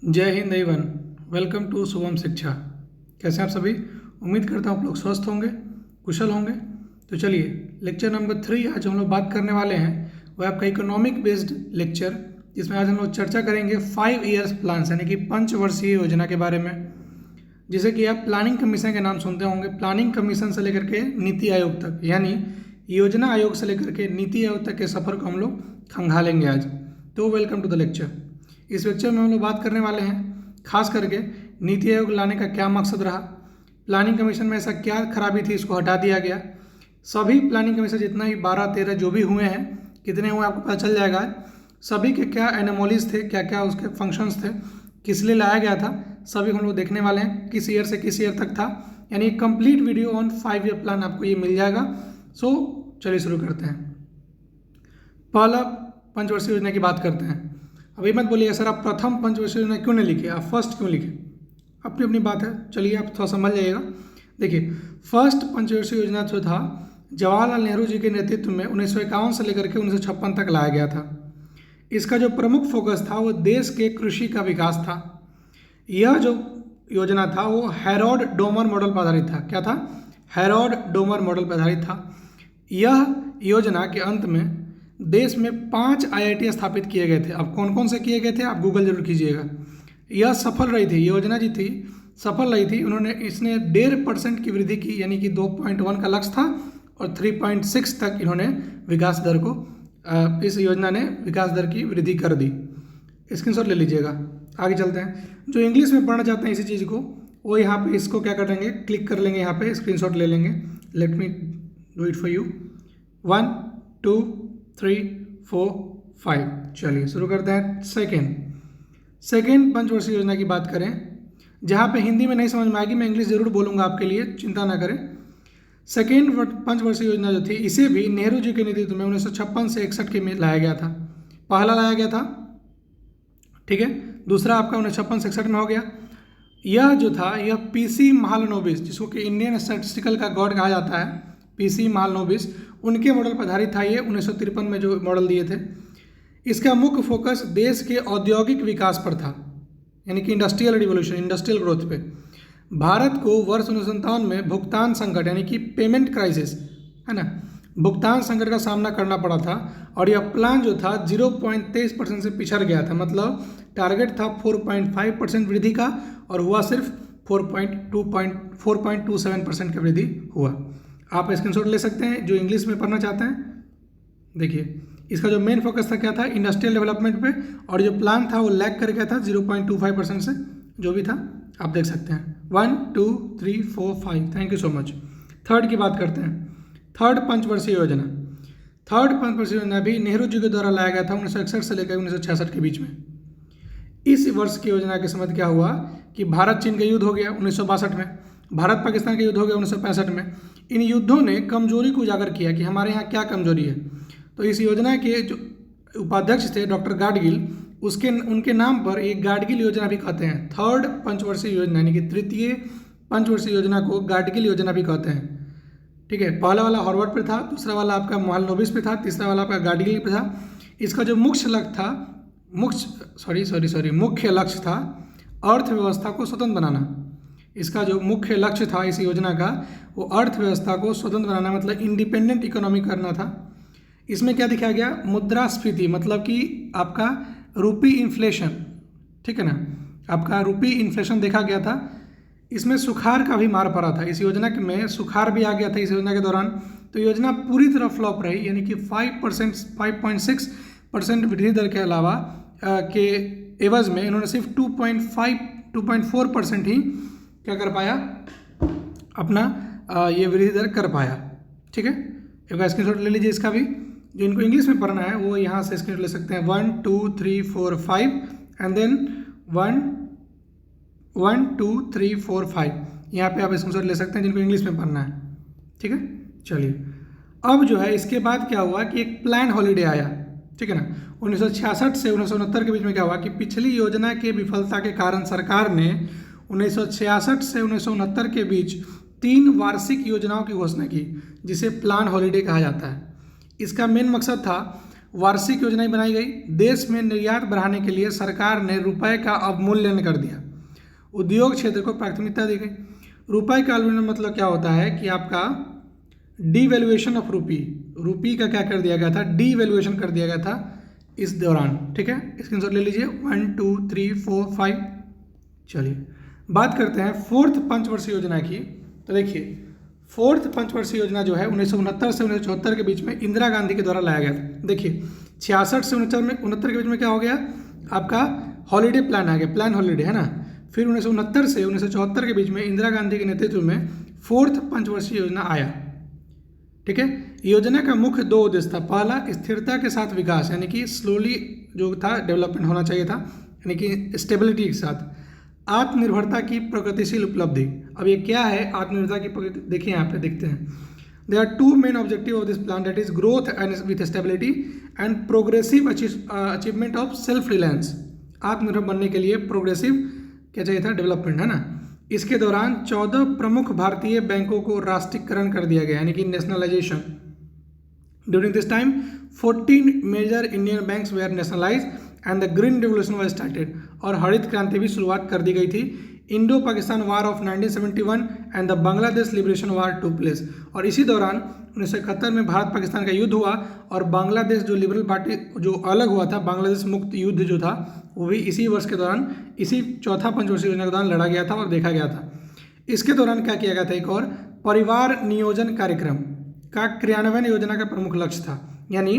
जय हिंद everyone. Welcome to Shubham Shiksha. कैसे हैं आप सभी? उम्मीद करता हूँ आप लोग स्वस्थ होंगे, कुशल होंगे। तो चलिए, लेक्चर नंबर 3 आज हम लोग बात करने वाले हैं। वह आपका इकोनॉमिक बेस्ड लेक्चर, जिसमें आज हम लोग चर्चा करेंगे 5 ईयर्स प्लान्स यानी कि पंचवर्षीय योजना के बारे में, जिसे कि आप प्लानिंग कमीशन के नाम सुनते होंगे। प्लानिंग कमीशन से लेकर के नीति आयोग तक, यानी योजना आयोग से लेकर के नीति आयोग तक के सफ़र को हम लोग खंगालेंगे आज। तो वेलकम टू द लेक्चर। इस लेक्चर में हम लोग बात करने वाले हैं खास करके नीति आयोग लाने का क्या मकसद रहा, प्लानिंग कमीशन में ऐसा क्या खराबी थी, इसको हटा दिया गया। सभी प्लानिंग कमीशन जितना ही 12-13 जो भी हुए हैं, कितने हुए आपको पता चल जाएगा। सभी के क्या एनोमोलीज थे, क्या क्या उसके फंक्शंस थे, किस लिए लाया गया था, सभी हम लोग देखने वाले हैं। किस ईयर से किस ईयर तक था, यानी complete video on 5 year plan आपको ये मिल जाएगा। सो चलिए शुरू करते हैं। पहला पंचवर्षीय योजना की बात करते हैं। अभी मत बोलिए सर आप प्रथम पंचवर्षीय योजना क्यों नहीं लिखे, आप फर्स्ट क्यों लिखे, अपनी अपनी बात है। चलिए आप थोड़ा समझ जाइएगा। देखिए, फर्स्ट पंचवर्षीय योजना जो था जवाहरलाल नेहरू जी के नेतृत्व में 1951 से लेकर के 1956 तक लाया गया था। इसका जो प्रमुख फोकस था वो देश के कृषि का विकास था। यह जो योजना था वो हैरोल्ड डोमर मॉडल पर आधारित था। क्या था? हैरोल्ड डोमर मॉडल पर आधारित था। यह योजना के अंत में देश में 5 IIT स्थापित किए गए थे। अब कौन कौन से किए गए थे आप गूगल जरूर कीजिएगा। यह सफल रही थी, योजना जी थी सफल रही थी। इसने 1.5% की वृद्धि की, यानी कि 2.1 का लक्ष्य था और 3.6 तक इन्होंने विकास दर को इस योजना ने विकास दर की वृद्धि कर दी। स्क्रीनशॉट ले लीजिएगा। आगे चलते हैं। जो इंग्लिश में पढ़ना चाहते हैं इसी चीज़ को, वो यहाँ पे इसको क्या करेंगे, क्लिक कर लेंगे, यहाँ पे स्क्रीनशॉट ले लेंगे। Let me do it for you. 1 2 3 4 5। चलिए शुरू करते हैं। सेकेंड पंचवर्षीय योजना की बात करें, जहाँ पे हिंदी में नहीं समझ में आएगी मैं इंग्लिश जरूर बोलूँगा आपके लिए, चिंता ना करें। सेकेंड पंचवर्षीय योजना जो थी, इसे भी नेहरू जी के नेतृत्व में 1956 से 61 के में लाया गया था। पहला लाया गया था, ठीक है। दूसरा आपका 1956 से 61 में हो गया। यह जो था यह PC महालनोबिस, जिसको कि इंडियन स्टैटिस्टिकल का गॉड कहा जाता है, PC महालनोबिस, उनके मॉडल पर आधारित था। ये 1953 में जो मॉडल दिए थे। इसका मुख्य फोकस देश के औद्योगिक विकास पर था, यानी कि इंडस्ट्रियल रिवोल्यूशन, इंडस्ट्रियल ग्रोथ पे। भारत को वर्ष 1957 में भुगतान संकट, यानी कि पेमेंट क्राइसिस, है ना, भुगतान संकट का सामना करना पड़ा था। और यह प्लान जो था 0.23% से पिछड़ गया था। मतलब टारगेट था 4.5% वृद्धि का और हुआ सिर्फ 4.27% की वृद्धि हुआ। आप स्क्रीनशॉट ले सकते हैं जो इंग्लिश में पढ़ना चाहते हैं। देखिए, इसका जो मेन फोकस था क्या था, इंडस्ट्रियल डेवलपमेंट पे, और जो प्लान था वो लैग कर गया था 0.25% से, जो भी था आप देख सकते हैं। 1 2 3 4 5। Thank you so much. Third की बात करते हैं। थर्ड पंचवर्षीय योजना भी नेहरू जी के द्वारा लाया गया था 1961 से लेकर 1966 के बीच में। इस वर्ष की योजना के समय क्या हुआ कि भारत चीन का युद्ध हो गया 1962 में, भारत पाकिस्तान का युद्ध हो गया 1965 में। इन युद्धों ने कमजोरी को उजागर किया कि हमारे यहाँ क्या कमजोरी है। तो इस योजना के जो उपाध्यक्ष थे डॉक्टर गाडगिल, उनके नाम पर एक गाडगिल योजना भी कहते हैं। थर्ड पंचवर्षीय योजना यानी कि तृतीय पंचवर्षीय योजना को गाडगिल योजना भी कहते हैं, ठीक है। पहला वाला हार्वर्ड पे था, दूसरा वाला आपका महालनोबिस पे था, तीसरा वाला आपका गाडगिल पे था। इसका जो मुख्य लक्ष्य था अर्थव्यवस्था को स्वतंत्र बनाना। इसका जो मुख्य लक्ष्य था इस योजना का, वो अर्थव्यवस्था को स्वतंत्र बनाना, मतलब इंडिपेंडेंट इकोनॉमी करना था। इसमें क्या दिखाया गया, मुद्रास्फीति, मतलब कि आपका रूपी इन्फ्लेशन, ठीक है ना, आपका रूपी इन्फ्लेशन देखा गया था। इसमें सुखाड़ का भी मार पड़ा था। इस योजना में सुखाड़ भी आ गया था इस योजना के दौरान। तो योजना पूरी तरह फ्लॉप रही, यानी कि 5.6% वृद्धि दर के अलावा के एवज में इन्होंने सिर्फ 2.4% ही क्या कर पाया, अपना ये वृद्धि दर कर पाया, ठीक है। एक स्क्रीनशॉट ले लीजिए इसका भी। जो इनको इंग्लिश में पढ़ना है वो यहाँ से स्क्रीनशॉट ले सकते हैं। 1 2 3 4 5 एंड देन 1 2 3 4 5। यहाँ पे आप स्क्रीनशॉट ले सकते हैं जिनको इंग्लिश में पढ़ना है, ठीक है। चलिए, अब जो है इसके बाद क्या हुआ कि एक प्लान हॉलीडे आया, ठीक है ना। 1966 से 1969 के बीच में क्या हुआ कि पिछली योजना के विफलता के कारण सरकार ने 1966 से 1969 के बीच 3 वार्षिक योजनाओं की घोषणा की, जिसे प्लान हॉलीडे कहा जाता है। इसका मेन मकसद था वार्षिक योजनाएं बनाई गई। देश में निर्यात बढ़ाने के लिए सरकार ने रुपए का अवमूल्यन कर दिया। उद्योग क्षेत्र को प्राथमिकता दी गई। रुपए का अवमूल्यन मतलब क्या होता है कि आपका डीवैल्यूएशन ऑफ रूपी का क्या कर दिया गया था, डीवैल्यूएशन कर दिया गया था इस दौरान। ठीक है, स्क्रीनशॉट ले लीजिए। 1 2 3 4 5। चलिए बात करते हैं फोर्थ पंचवर्षीय योजना की। तो देखिए फोर्थ पंचवर्षीय योजना जो है 1969 से 1974 के बीच में इंदिरा गांधी के द्वारा लाया गया था। देखिए 66 से 69 के बीच में क्या हो गया, आपका हॉलीडे प्लान आ गया, प्लान हॉलीडे है ना। फिर 1969 से 1974 के बीच में इंदिरा गांधी के नेतृत्व में फोर्थ पंचवर्षीय योजना आया। ठीक है, योजना का मुख्य दो उद्देश्य था। पहला, स्थिरता के साथ विकास, यानी कि स्लोली जो था डेवलपमेंट होना चाहिए था, यानी कि स्टेबिलिटी के साथ। आत्मनिर्भरता की प्रगतिशील उपलब्धि। अब ये क्या है आत्मनिर्भरता की प्रगति, देखिए यहाँ पे देखते हैं। There are two main objective of this plan, that is growth and with stability and progressive achievement of self reliance. आत्मनिर्भर बनने के लिए प्रोग्रेसिव क्या चाहिए था, डेवलपमेंट है ना। इसके दौरान 14 प्रमुख भारतीय बैंकों को राष्ट्रीयकरण कर दिया गया, यानी कि nationalisation. During this time 14 major Indian banks were nationalise and the green revolution was started. और हरित क्रांति भी शुरुआत कर दी गई थी। Indo Pakistan war of 1971 and the Bangladesh liberation war took place. और इसी दौरान 1971 में भारत पाकिस्तान का युद्ध हुआ और बांग्लादेश जो लिबरल पार्टी जो अलग हुआ था, बांग्लादेश मुक्त युद्ध जो था वो भी इसी वर्ष के दौरान, इसी चौथा पंचवर्षीय योजना के दौरान लड़ा गया था और देखा गया था। इसके दौरान क्या किया गया था, एक और परिवार नियोजन कार्यक्रम का क्रियान्वयन योजना का प्रमुख लक्ष्य था, यानी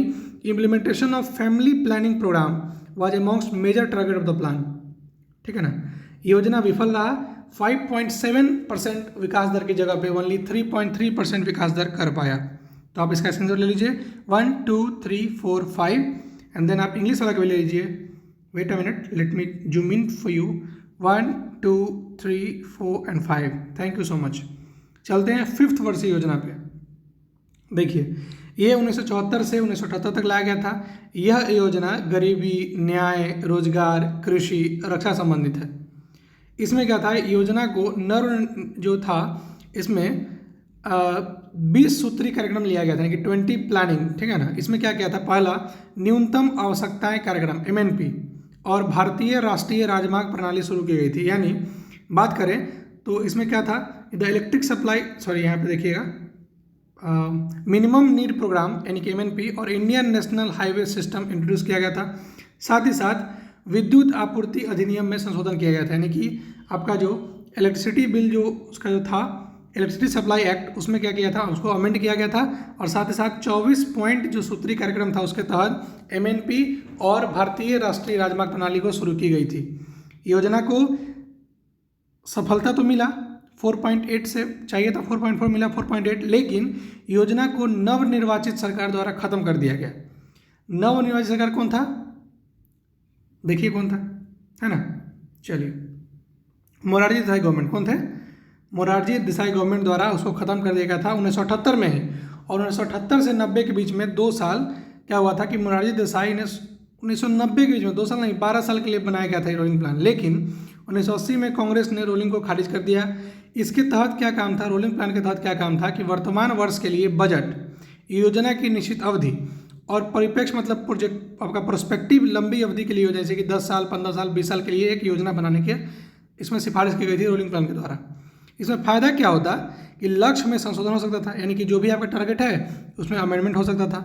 implementation of family planning program was amongst major target of the plan. ठीक है ना, योजना विफल रहा। 5.7% विकास दर की जगह पे ओनली 3.3% विकास दर कर पाया। तो आप इसका स्क्रीनशॉट ले लीजिए 1 2 3 4 5 एंड देन आप इंग्लिश वाला का भी ले लीजिए। Wait a minute, let me zoom in for you. 1 2 3 4 and 5। Thank you so much. चलते हैं फिफ्थ वर्षीय योजना पे। देखिए ये 1974 से 1978 तक लाया गया था। यह योजना गरीबी, न्याय, रोजगार, कृषि, रक्षा संबंधित है। इसमें क्या था, योजना को जो था इसमें 20 सूत्री कार्यक्रम लिया गया था, यानी कि 20 प्लानिंग। ठीक है ना, इसमें क्या किया था, पहला न्यूनतम आवश्यकताएं कार्यक्रम MNP और भारतीय राष्ट्रीय राजमार्ग प्रणाली शुरू की गई थी। यानी बात करें तो इसमें क्या था, द इलेक्ट्रिक सप्लाई, सॉरी यहाँ पे देखिएगा, मिनिमम नीड प्रोग्राम यानी कि MNP और Indian national highway system introduce किया गया था। साथ ही साथ विद्युत आपूर्ति अधिनियम में संशोधन किया गया था, यानी कि आपका जो इलेक्ट्रिसिटी बिल जो उसका जो था इलेक्ट्रिसिटी सप्लाई एक्ट, उसमें क्या किया था, उसको अमेंड किया गया था। और साथ ही साथ 24 पॉइंट जो सूत्री कार्यक्रम था उसके तहत MNP और भारतीय राष्ट्रीय राजमार्ग प्रणाली को शुरू की गई थी। योजना को सफलता तो मिला 4.8 से, चाहिए था 4.4, मिला 4.8, लेकिन योजना को नवनिर्वाचित सरकार द्वारा खत्म कर दिया गया। नवनिर्वाचित सरकार कौन था, देखिए कौन था, है ना। चलिए मोरारजी देसाई गवर्नमेंट, कौन थे, मोरारजी देसाई गवर्नमेंट द्वारा उसको खत्म कर दिया गया था 1978 में ही। और 1978 से 90 के बीच में 2 साल क्या हुआ था कि मोरारजी देसाई ने 1990 के बीच में 2 साल नहीं 12 साल के लिए बनाया गया था रोलिंग प्लान, लेकिन 1980 में कांग्रेस ने रोलिंग को खारिज कर दिया। इसके तहत क्या काम था, रोलिंग प्लान के तहत क्या काम था कि वर्तमान वर्ष के लिए बजट, योजना की निश्चित अवधि और परिप्रेक्ष्य मतलब प्रोजेक्ट आपका प्रोस्पेक्टिव लंबी अवधि के लिए, जैसे कि 10 साल 15 साल 20 साल के लिए एक योजना बनाने के इसमें सिफारिश की गई थी रोलिंग प्लान के द्वारा। इसमें फ़ायदा क्या होता कि लक्ष्य में संशोधन हो सकता था, यानी कि जो भी आपका टारगेट है उसमें अमेंडमेंट हो सकता था।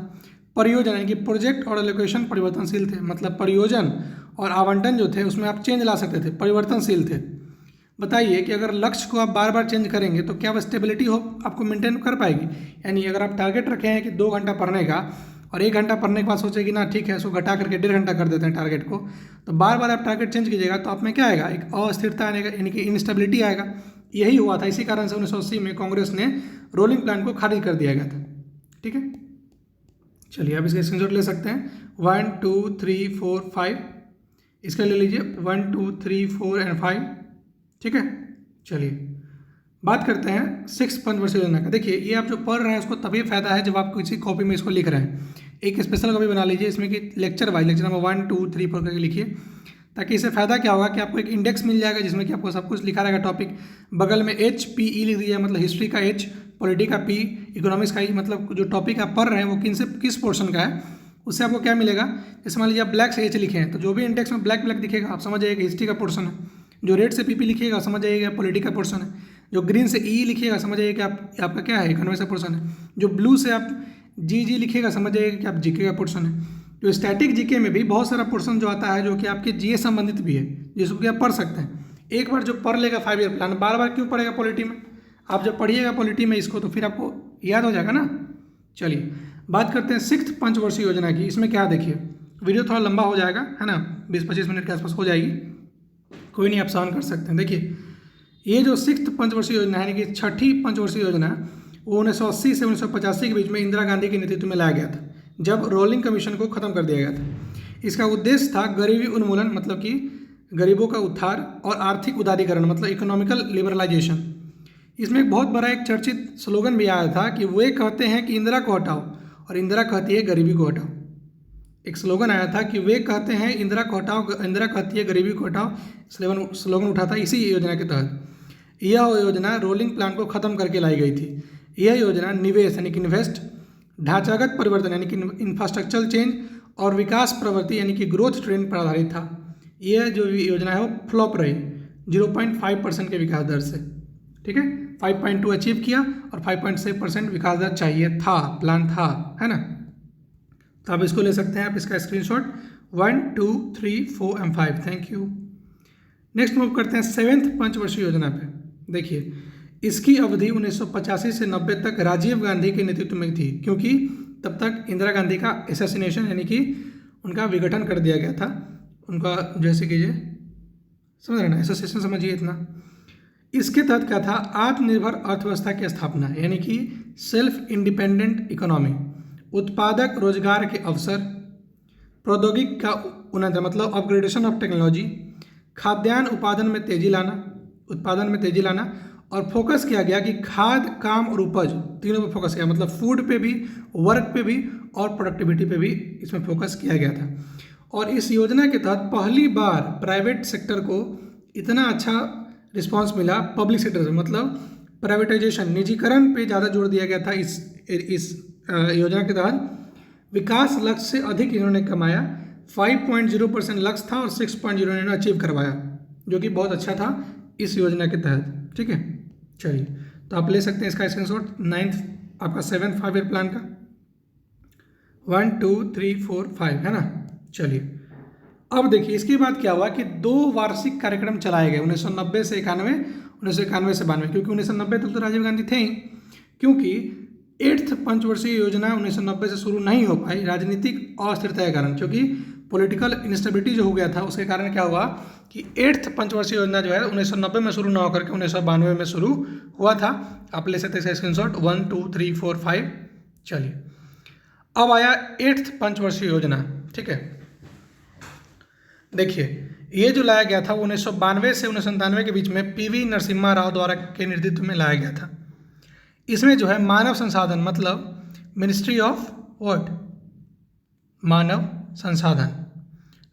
परियोजना यानी कि प्रोजेक्ट और एलोकेशन परिवर्तनशील थे, मतलब परियोजन और आवंटन जो थे उसमें आप चेंज ला सकते थे, परिवर्तनशील थे। बताइए कि अगर लक्ष्य को आप बार बार चेंज करेंगे तो क्या वो स्टेबिलिटी हो आपको मेंटेन कर पाएगी। यानी अगर आप टारगेट रखे हैं कि 2 घंटा पढ़ने का और 1 घंटा पढ़ने के बाद सोचेगी ना ठीक है इसको घटा करके 1.5 घंटा कर देते हैं टारगेट को, तो बार बार आप टारगेट चेंज कीजिएगा तो आप में क्या आएगा, एक अस्थिरता आएगा, यानी कि इनस्टेबिलिटी आएगा। यही हुआ था, इसी कारण से 1980 में कांग्रेस ने रोलिंग प्लान को खारिज कर दिया गया था। ठीक है, चलिए आप इसका स्क्रीनशॉट ले सकते हैं 1 2 3 4 5, इसका ले लीजिए 1 2 3 4 एंड 5। ठीक है, चलिए बात करते हैं 6 पंचवर्षीय योजना का। देखिए ये आप जो पढ़ रहे हैं उसको तभी फायदा है जब आप किसी कॉपी में इसको लिख रहे हैं। एक स्पेशल कॉपी बना लीजिए इसमें कि लेक्चर वाइज, लेक्चर नंबर 1 2 3 4 करके लिखिए, ताकि इससे फ़ायदा क्या होगा कि आपको एक इंडेक्स मिल जाएगा जिसमें कि आपको सब कुछ लिखा रहेगा टॉपिक। बगल में HPE लिख दीजिए, मतलब हिस्ट्री का H, पॉलिटी का P, इकोनॉमिक्स का E, मतलब जो टॉपिक आप पढ़ रहे हैं वो किस पोर्शन का है उससे आपको क्या मिलेगा, जैसे मान लीजिए आप ब्लैक से एच लिखे हैं तो जो भी इंडेक्स में ब्लैक ब्लैक दिखेगा आप समझ जाइएगा हिस्ट्री का पोर्शन है, जो रेड से पीपी लिखिएगा समझ जाइएगा पॉलिटिकल पोर्शन है, जो ग्रीन से ई लिखिएगा समझ जाइएगा कि आपका क्या है इकोनॉमिक्स का पोर्शन है, जो ब्लू से आप जी लिखिएगा समझ जाइएगा कि आप जीके का पोर्शन है। तो स्टैटिक जीके में भी बहुत सारा पोर्शन जो आता है जो कि आपके जीए संबंधित भी है जिसको कि आप पढ़ सकते हैं। एक बार जो पढ़ लेगा 5 ईयर प्लान, बार बार क्यों पढ़ेगा पॉलिटी में, आप जब पढ़िएगा पॉलिटी में इसको तो फिर आपको याद हो जाएगा ना। चलिए बात करते हैं 6th पंचवर्षीय योजना की। इसमें क्या देखिए, वीडियो थोड़ा लंबा हो जाएगा है ना, 20-25 मिनट के आसपास हो जाएगी, कोई नहीं आप सहन कर सकते हैं। देखिए ये जो 6th पंचवर्षीय योजना है यानी कि 6ठी पंचवर्षीय योजना है वो 1980 से 1985 के बीच में इंदिरा गांधी के नेतृत्व में लाया गया था, जब रोलिंग कमीशन को खत्म कर दिया गया था। इसका उद्देश्य था गरीबी उन्मूलन मतलब कि गरीबों का उद्धार और आर्थिक उदारीकरण मतलब इकोनॉमिकल लिबरलाइजेशन। इसमें एक बहुत बड़ा एक चर्चित स्लोगन भी आया था कि वे कहते हैं कि इंदिरा को हटाओ और इंदिरा कहती है गरीबी को हटाओ। एक स्लोगन आया था कि वे कहते हैं इंदिरा को हटाओ, इंदिरा कहती है गरीबी को हटाओ, स्लोगन उठा था इसी योजना के तहत। यह योजना रोलिंग प्लान को खत्म करके लाई गई थी। यह योजना निवेश यानी कि इन्वेस्ट, ढांचागत परिवर्तन यानी कि इंफ्रास्ट्रक्चर चेंज और विकास प्रवृत्ति यानी कि ग्रोथ ट्रेंड पर आधारित था। यह जो योजना है वो फ्लॉप रही 0.5% के विकास दर से, ठीक है। 5.2 अचीव किया और 5.6% विकास दर चाहिए था, प्लान था, है ना। तो आप इसको ले सकते हैं, आप इसका स्क्रीनशॉट 1, 2, 3, 4 और 5। Thank you. नेक्स्ट मूव करते हैं 7th पंचवर्षीय योजना पे। देखिए इसकी अवधि 1985 से 90 तक राजीव गांधी के नेतृत्व में थी, क्योंकि तब तक इंदिरा गांधी का एसेसिनेशन यानी कि उनका विघटन कर दिया गया था, उनका जैसे कीजिए समझ रहे ना, एसोसिएशन समझिए इतना। इसके तहत क्या था, आत्मनिर्भर अर्थव्यवस्था की स्थापना यानी कि सेल्फ इंडिपेंडेंट इकोनॉमी, उत्पादक रोजगार के अवसर, प्रौद्योगिकी का उन्नति मतलब अपग्रेडेशन ऑफ टेक्नोलॉजी, खाद्यान्न उत्पादन में तेजी लाना और फोकस किया गया कि खाद, काम और उपज तीनों पे फोकस किया, मतलब फूड पे भी, वर्क पे भी और प्रोडक्टिविटी पे भी इसमें फोकस किया गया था। और इस योजना के तहत पहली बार प्राइवेट सेक्टर को इतना अच्छा रिस्पांस मिला पब्लिक सेक्टर से, मतलब प्राइवेटाइजेशन, निजीकरण पे ज़्यादा जोर दिया गया था। इस योजना के तहत विकास लक्ष्य से अधिक इन्होंने कमाया, 5.0% लक्ष्य था और 6.0 इन्होंने अचीव करवाया, जो कि बहुत अच्छा था इस योजना के तहत, ठीक है। चलिए तो आप ले सकते हैं इसका स्क्रीनशॉट 9th आपका 7th 5 ईयर प्लान का 1, 2, 3, 4, 5 है ना। चलिए अब देखिए इसके बाद क्या हुआ कि 2 वार्षिक कार्यक्रम चलाए गए 1990 से 91, 1991 से 92, क्योंकि 1990 तक तो राजीव गांधी थे ही, क्योंकि 8th पंचवर्षीय योजना 1990 से शुरू नहीं हो पाई राजनीतिक अस्थिरता के कारण, क्योंकि पॉलिटिकल इंस्टेबिलिटी जो हो गया था उसके कारण क्या हुआ कि 8th पंचवर्षीय योजना जो है 1990 में शुरू ना होकर के 1992 में शुरू हुआ था। आप ले सकते हैं स्क्रीनशॉट 1, 2, 3, 4, 5। चलिए अब आया 8th पंचवर्षीय योजना, ठीक है। देखिए ये जो लाया गया था वो 1992 से 1997 के बीच में PV नरसिम्हा राव द्वारा के नेतृत्व में लाया गया था। इसमें जो है मानव संसाधन मतलब मिनिस्ट्री ऑफ व्हाट, मानव संसाधन,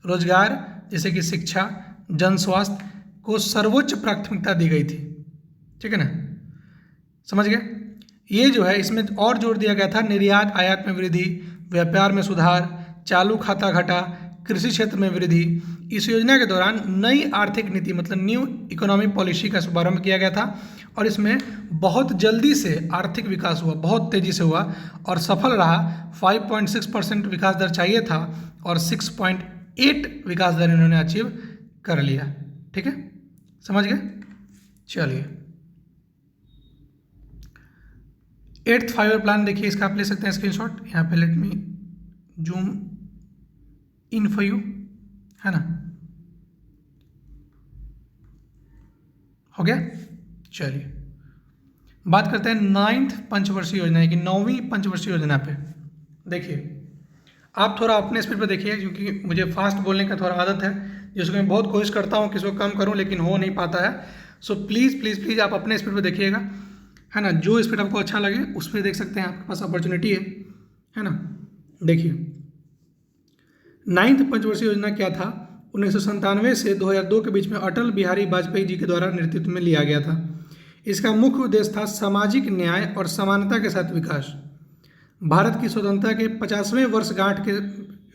रोजगार जैसे कि शिक्षा, जन स्वास्थ्य को सर्वोच्च प्राथमिकता दी गई थी, ठीक है ना, समझ गए। ये जो है इसमें और जोर दिया गया था निर्यात आयात में वृद्धि, व्यापार में सुधार, चालू खाता घटा, कृषि क्षेत्र में वृद्धि। इस योजना के दौरान नई आर्थिक नीति मतलब न्यू इकोनॉमिक पॉलिसी का शुभारंभ किया गया था और इसमें बहुत जल्दी से आर्थिक विकास हुआ, बहुत तेज़ी से हुआ और सफल रहा। 5.6% विकास दर चाहिए था और 6.8 विकास दर इन्होंने अचीव कर लिया, ठीक है, समझ गए। चलिए 8th 5 ईयर प्लान देखिए, इसका आप ले सकते हैं स्क्रीनशॉट, यहाँ पे late me zoom in for you, है ना, हो गया। चलिए बात करते हैं 9th पंचवर्षीय योजना की 9वीं पंचवर्षीय योजना पे। देखिए आप थोड़ा अपने स्पीड पे देखिए, क्योंकि मुझे फास्ट बोलने का थोड़ा आदत है, जिसको मैं बहुत कोशिश करता हूँ कि इसको कम करूँ लेकिन हो नहीं पाता है। सो प्लीज़ प्लीज़ प्लीज़ आप अपने स्पीड पे देखिएगा, है ना, जो स्पीड आपको अच्छा लगे उस पर देख सकते हैं, आपके पास अपॉर्चुनिटी है ना। देखिए 9th पंचवर्षीय योजना क्या था, 1997 से 2002 के बीच में अटल बिहारी वाजपेयी जी के द्वारा नेतृत्व में लिया गया था। इसका मुख्य उद्देश्य था सामाजिक न्याय और समानता के साथ विकास। भारत की स्वतंत्रता के 50वें वर्षगांठ के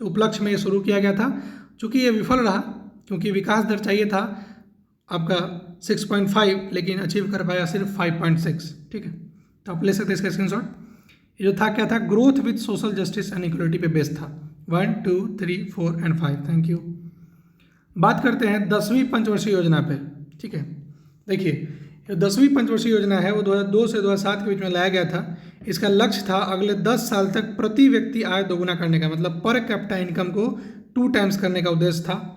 उपलक्ष्य में ये शुरू किया गया था। चूँकि ये विफल रहा, क्योंकि विकास दर चाहिए था आपका 6.5, लेकिन अचीव कर पाया सिर्फ 5.6। ठीक है, तो आप ले सकते हैं इसका स्क्रीनशॉट। ये जो था क्या था, growth with social justice and equality पे बेस्ड था। 1, 2, 3, 4 एंड 5। Thank you. बात करते हैं 10वीं पंचवर्षीय योजना पे। ठीक है, देखिए जो 10वीं पंचवर्षीय योजना है वो 2002 से 2007 के बीच में लाया गया था। इसका लक्ष्य था अगले 10 साल तक प्रति व्यक्ति आय दोगुना करने का, मतलब पर कैपिटा इनकम को 2 टाइम्स करने का उद्देश्य था।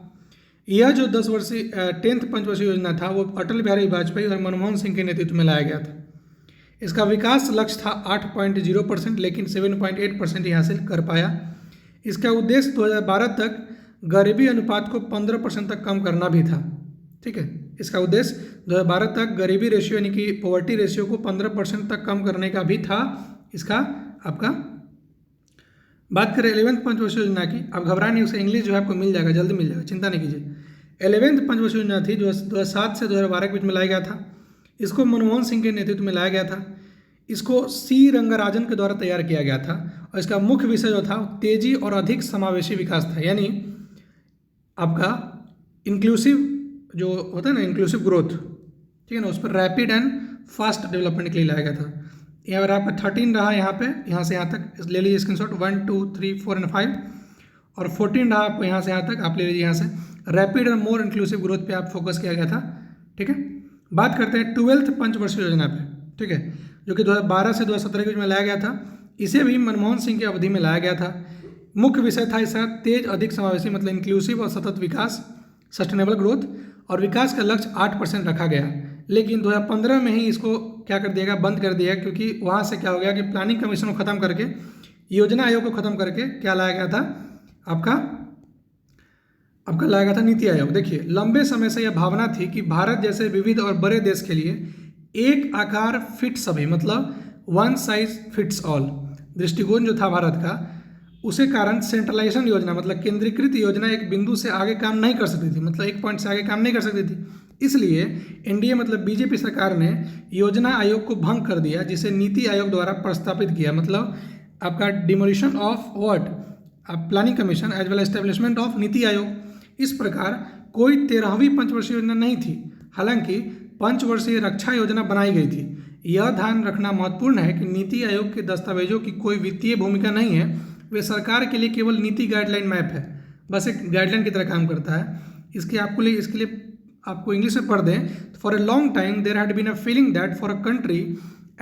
यह जो 10th पंचवर्षीय योजना था वो अटल बिहारी वाजपेयी और मनमोहन सिंह के नेतृत्व में लाया गया था। इसका विकास लक्ष्य था 8.0%, लेकिन 7.8% ही हासिल कर पाया। इसका उद्देश्य 2012 तक गरीबी अनुपात को 15% तक कम करना भी था। ठीक है, इसका उद्देश्य 2012 तक गरीबी रेशियो यानी कि पॉवर्टी रेशियो को 15% तक कम करने का भी था। इसका आपका बात करें 11th पंचवर्षीय योजना की, आप घबराए नहीं, उसका इंग्लिश जो है आपको मिल जाएगा, जल्दी मिल जाएगा, चिंता नहीं कीजिए। 11th पंचवर्षीय योजना थी जो 2007 से 2012 के बीच में लाया गया था। इसको मनमोहन सिंह के नेतृत्व में लाया गया था। इसको सी रंगराजन के द्वारा तैयार किया गया था और इसका मुख्य विषय जो था तेजी और अधिक समावेशी विकास था, यानी आपका इंक्लूसिव जो होता है ना, इंक्लूसिव ग्रोथ, ठीक है ना, उस पर रैपिड एंड फास्ट डेवलपमेंट के लिए लाया गया था। यहाँ पर आपका 13 रहा, यहाँ पे यहाँ से यहाँ तक ले लीजिए स्क्रीनशॉट, 1, 2, 3, 4 एंड 5, और 14 रहा आपको यहाँ से यहाँ तक, आप ले लीजिए यहाँ से रैपिड और मोर इंक्लूसिव ग्रोथ पे आप फोकस किया गया था। ठीक है, बात करते हैं 12th पंचवर्षीय योजना पे। ठीक है, जो कि 2012 से 2017 के बीच में लाया गया था। इसे भी मनमोहन सिंह की अवधि में लाया गया था। मुख्य विषय था इसका तेज अधिक समावेशी, मतलब इंक्लूसिव और सतत विकास, सस्टेनेबल ग्रोथ, और विकास का लक्ष्य 8% रखा गया। लेकिन 2015 में ही इसको क्या कर दिया गया, बंद कर दिया, क्योंकि वहाँ से क्या हो गया कि प्लानिंग कमीशन को ख़त्म करके, योजना आयोग को ख़त्म करके क्या लाया गया था, आपका लाया गया था नीति आयोग। देखिए, लंबे समय से यह भावना थी कि भारत जैसे विविध और बड़े देश के लिए एक आकार फिट सभी, मतलब वन साइज फिट्स ऑल दृष्टिकोण जो था भारत का, उसे कारण सेंट्रलाइजेशन योजना, मतलब केंद्रीकृत योजना एक बिंदु से आगे काम नहीं कर सकती थी, मतलब एक पॉइंट से आगे काम नहीं कर सकती थी। इसलिए एनडीए मतलब बीजेपी सरकार ने योजना आयोग को भंग कर दिया, जिसे नीति आयोग द्वारा प्रस्तापित किया, मतलब आपका demolition of what, planning commission as well establishment of NITI Aayog. इस प्रकार कोई 13वीं पंचवर्षीय योजना नहीं थी, हालांकि पंचवर्षीय रक्षा योजना बनाई गई थी। यह ध्यान रखना महत्वपूर्ण है कि नीति आयोग के दस्तावेजों की कोई वित्तीय भूमिका नहीं है, वे सरकार के लिए केवल नीति गाइडलाइन मैप है, बस एक गाइडलाइन की तरह काम करता है। इसके लिए आपको इंग्लिश में पढ़ दें, for a long time there had been a feeling that for a country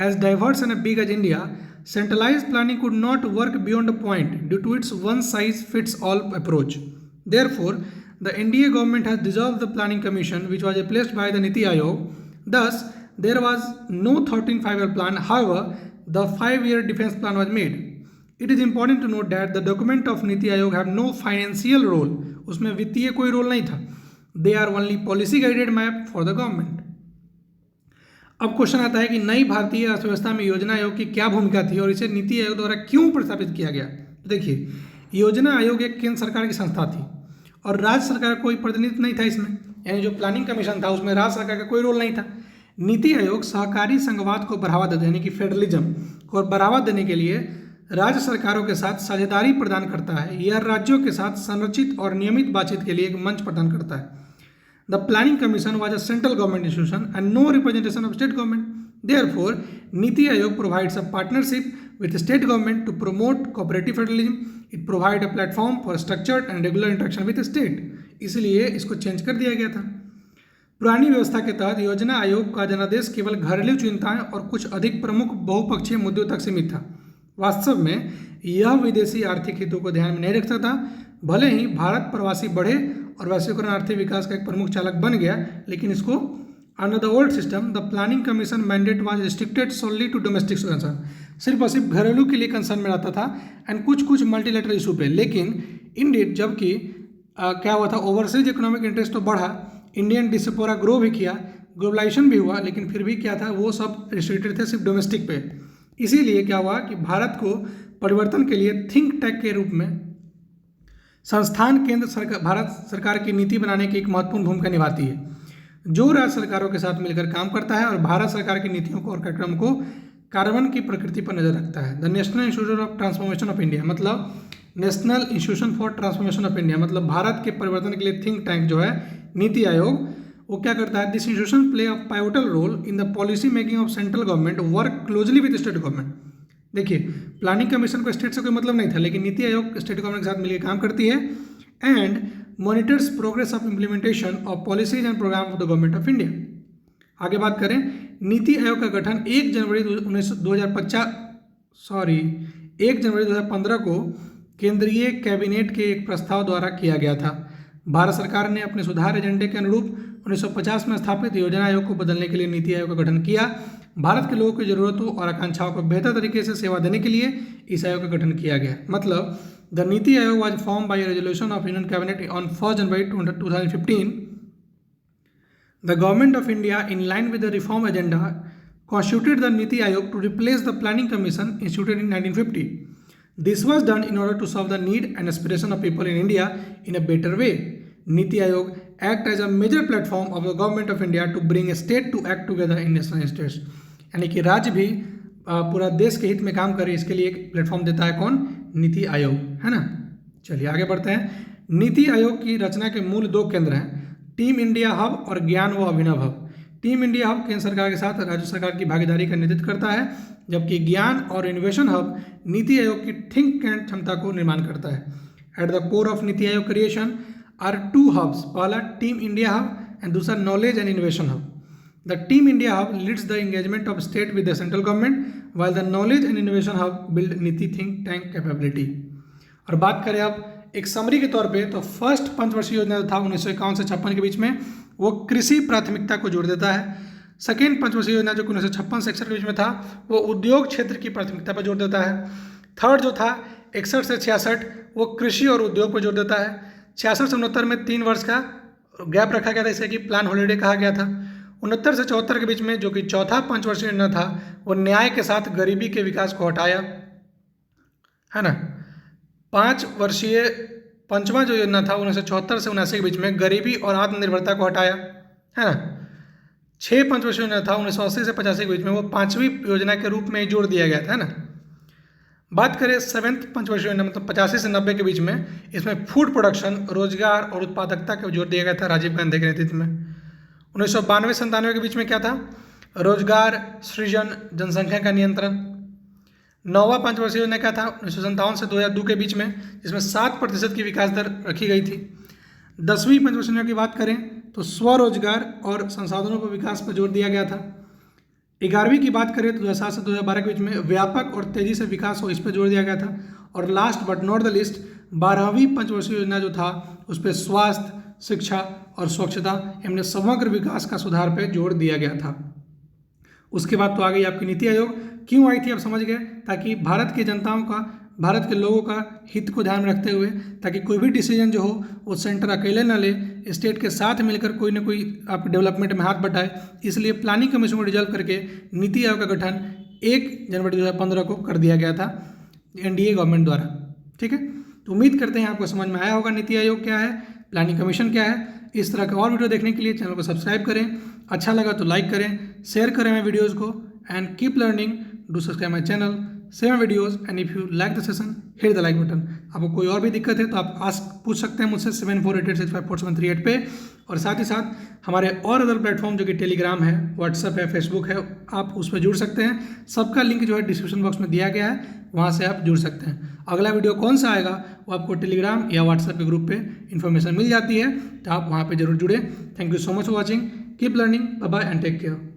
as diverse and big as India, centralized planning could not work beyond a point due to its one size fits all approach. Therefore, the NDA government has dissolved the planning commission, which was replaced by the Niti Aayog. Thus, there was no 13th five-year plan. However, the 5-year defense plan was made. It is important to note that the document of Niti Aayog have no financial role. उसमें वित्तीय कोई role नहीं था. They are only policy guided map for the government. अब question आता है कि नई भारतीय अर्थव्यवस्था में योजना आयोग की क्या भूमिका थी और इसे नीति आयोग द्वारा क्यों प्रस्तावित किया गया। देखिए, योजना आयोग एक केंद्र सरकार की संस्था थी और राज्य सरकार का कोई प्रतिनिधित्व नहीं था इसमें, यानी जो प्लानिंग कमीशन था उसमें राज्य सरकार का कोई रोल नहीं था। नीति आयोग सहकारी संघवाद को बढ़ावा देने, यानी कि फेडरलिज्म को बढ़ावा देने के लिए राज्य सरकारों के साथ साझेदारी प्रदान करता है। यह राज्यों के साथ संरचित और नियमित बातचीत के लिए एक मंच प्रदान करता है। The Planning Commission was a central government institution and no representation of state government. Therefore, Niti Aayog provides a partnership with the state government to promote cooperative federalism. It provides a platform for structured and regular interaction with the state. इसलिए इसको change कर दिया गया था। पुरानी व्यवस्था के तहत योजना आयोग का जनादेश केवल घरेलू चिंताएं और कुछ अधिक प्रमुख बहुपक्षीय मुद्दों तक सीमित था। वास्तव में यह विदेशी आर्थिक हितों को ध्यान में नहीं रखता था। भले ही भारत प्रवासी बढ़े और वैश्वीकरण आर्थिक विकास का एक प्रमुख चालक बन गया, लेकिन इसको under the old system the planning commission mandate was restricted solely to domestic concern, सिर्फ और सिर्फ घरेलू के लिए कंसर्न में रहता था एंड कुछ मल्टीलेटरल इशू पे। लेकिन इंडियन जबकि क्या हुआ था, ओवरसीज इकोनॉमिक इंटरेस्ट तो बढ़ा, इंडियन डिस्पोरा ग्रो भी किया, ग्लोबलाइजेशन भी हुआ, लेकिन फिर भी क्या था, वो सब रिस्ट्रिक्टेड थे सिर्फ डोमेस्टिक पे। इसीलिए क्या हुआ कि भारत को परिवर्तन के लिए थिंक टैंक के रूप में संस्थान केंद्र सरकार भारत सरकार की नीति बनाने की एक महत्वपूर्ण भूमिका निभाती है, जो राज्य सरकारों के साथ मिलकर काम करता है और भारत सरकार की नीतियों को और कार्यक्रम को कार्यान्वयन की प्रकृति पर नजर रखता है। The national institute of transformation of India, मतलब national institution for transformation of India, मतलब भारत के परिवर्तन के लिए थिंक टैंक जो है नीति आयोग, वो क्या करता है, this institution play a pivotal role in the policy making of central government, work closely with state government. देखिए, प्लानिंग कमीशन को स्टेट से कोई मतलब नहीं था, लेकिन नीति आयोग स्टेट गवर्नमेंट के साथ मिलकर काम करती है and monitors progress of implementation of policies and program of the government of India. आगे बात करें, नीति आयोग का गठन 1 जनवरी 2015 को केंद्रीय कैबिनेट के एक प्रस्ताव द्वारा किया गया था। भारत सरकार ने अपने सुधार एजेंडे के अनुरूप 1950 में स्थापित योजना आयोग को बदलने के लिए नीति आयोग का गठन किया। भारत के लोगों की जरूरतों और आकांक्षाओं को बेहतर तरीके से सेवा देने के लिए इस आयोग का गठन किया गया। मतलब the NITI Aayog was form by resolution of union cabinet on 1 January 2015। The Government of India, in line with the reform agenda, constituted the Niti Aayog to replace the Planning Commission instituted in 1950. This was done in order to serve the need and aspiration of people in India in a better way. Niti Aayog act as a major platform of the Government of India to bring a state to act together in national interests. यानी कि राज्य भी पूरा देश के हित में काम करे, इसके लिए एक प्लेटफॉर्म देता है कौन, नीति आयोग, है ना। चलिए आगे बढ़ते हैं। नीति आयोग की रचना के मूल 2 केंद्र हैं, टीम इंडिया हब और ज्ञान व अभिनव हब। टीम इंडिया हब केंद्र सरकार के साथ राज्य सरकार की भागीदारी का नेतृत्व करता है, जबकि ज्ञान और इनोवेशन हब नीति आयोग की थिंक टैंक क्षमता को निर्माण करता है। At the core of NITI आयोग क्रिएशन आर 2 हब्स, पहला टीम इंडिया हब एंड दूसरा knowledge and innovation hub. The team India hub leads the engagement of state with the central government, while the knowledge and innovation hub build नीति think tank capability. और बात करें अब एक summary के तौर पे, तो फर्स्ट पंचवर्षीय योजना था 1951 से 56 के बीच में, वो कृषि प्राथमिकता को जोड़ देता है। सेकेंड पंचवर्षीय योजना जो 1956 से 61 के बीच में था, वो उद्योग क्षेत्र की प्राथमिकता पर जोर देता है। थर्ड जो था 61 से 66, वो कृषि और उद्योग पर जोर देता है। 66 से 69 में 3 वर्ष का गैप रखा गया था, इसे कि प्लान हॉलीडे कहा गया था। 69 से 74 के बीच में जो कि चौथा पंचवर्षीय योजना था, वो न्याय के साथ गरीबी के विकास को हटाया, है ना। 5 वर्षीय पंचवां जो योजना था 1974 से 79 के बीच में गरीबी और आत्मनिर्भरता को हटाया, है ना। 6 पंचवर्षीय योजना था 1980 से 85 के बीच में, वो 5वीं योजना के रूप में जोड़ दिया गया था, है ना। बात करें 7th पंचवर्षीय योजना, मतलब 85 से 90 के बीच में, इसमें फूड प्रोडक्शन, रोजगार और उत्पादकता को जोर दिया गया था राजीव गांधी के नेतृत्व में। 1992 से 97 के बीच में क्या था, रोजगार सृजन, जनसंख्या का नियंत्रण। 9वां पंचवर्षीय योजना क्या था 1957 से 2002 के बीच में, जिसमें 7% की विकास दर रखी गई थी। 10वीं पंचवर्षीय योजना की बात करें तो स्वरोजगार और संसाधनों पर विकास पर जोर दिया गया था। 11वीं की बात करें तो 2007 से 2012 के बीच में व्यापक और तेजी से विकास हो, इस पर जोर दिया गया था। और last but not the list 12वीं पंचवर्षीय योजना जो था, उस पर स्वास्थ्य, शिक्षा और स्वच्छता एवं समग्र विकास का सुधार पर जोर दिया गया था। उसके बाद तो आ गई आपकी नीति आयोग। क्यों आई थी आप समझ गए, ताकि भारत की जनताओं का, भारत के लोगों का हित को ध्यान में रखते हुए, ताकि कोई भी डिसीजन जो हो वो सेंटर अकेले ना ले, स्टेट के साथ मिलकर कोई ना कोई आप डेवलपमेंट में हाथ बटाए। इसलिए प्लानिंग कमीशन को डिजॉल्व करके नीति आयोग का गठन 1 जनवरी 2015 को कर दिया गया था एनडीए गवर्नमेंट द्वारा। ठीक है, तो उम्मीद करते हैं आपको समझ में आया होगा नीति आयोग क्या है, प्लानिंग कमीशन क्या है। इस तरह का और वीडियो देखने के लिए चैनल को सब्सक्राइब करें, अच्छा लगा तो लाइक करें, शेयर करें मेरे वीडियोज़ को, and keep learning, do subscribe my channel, share my videos, and if you like the session hit the like button। आपको कोई और भी दिक्कत है तो आप पूछ सकते हैं मुझसे 7488654738 पे। और साथ ही साथ हमारे और अदर प्लेटफॉर्म जो कि टेलीग्राम है, व्हाट्सएप है, फेसबुक है, आप उस पर जुड़ सकते हैं। सबका लिंक जो है डिस्क्रिप्शन बॉक्स में दिया गया है, वहाँ से आप जुड़ सकते हैं। अगला वीडियो कौन सा आएगा वो आपको टेलीग्राम या व्हाट्सएप के ग्रुप पे इन्फॉर्मेशन मिल जाती है, तो आप वहाँ पर जरूर जुड़े। Thank you so much for watching, keep learning, bye bye and take care.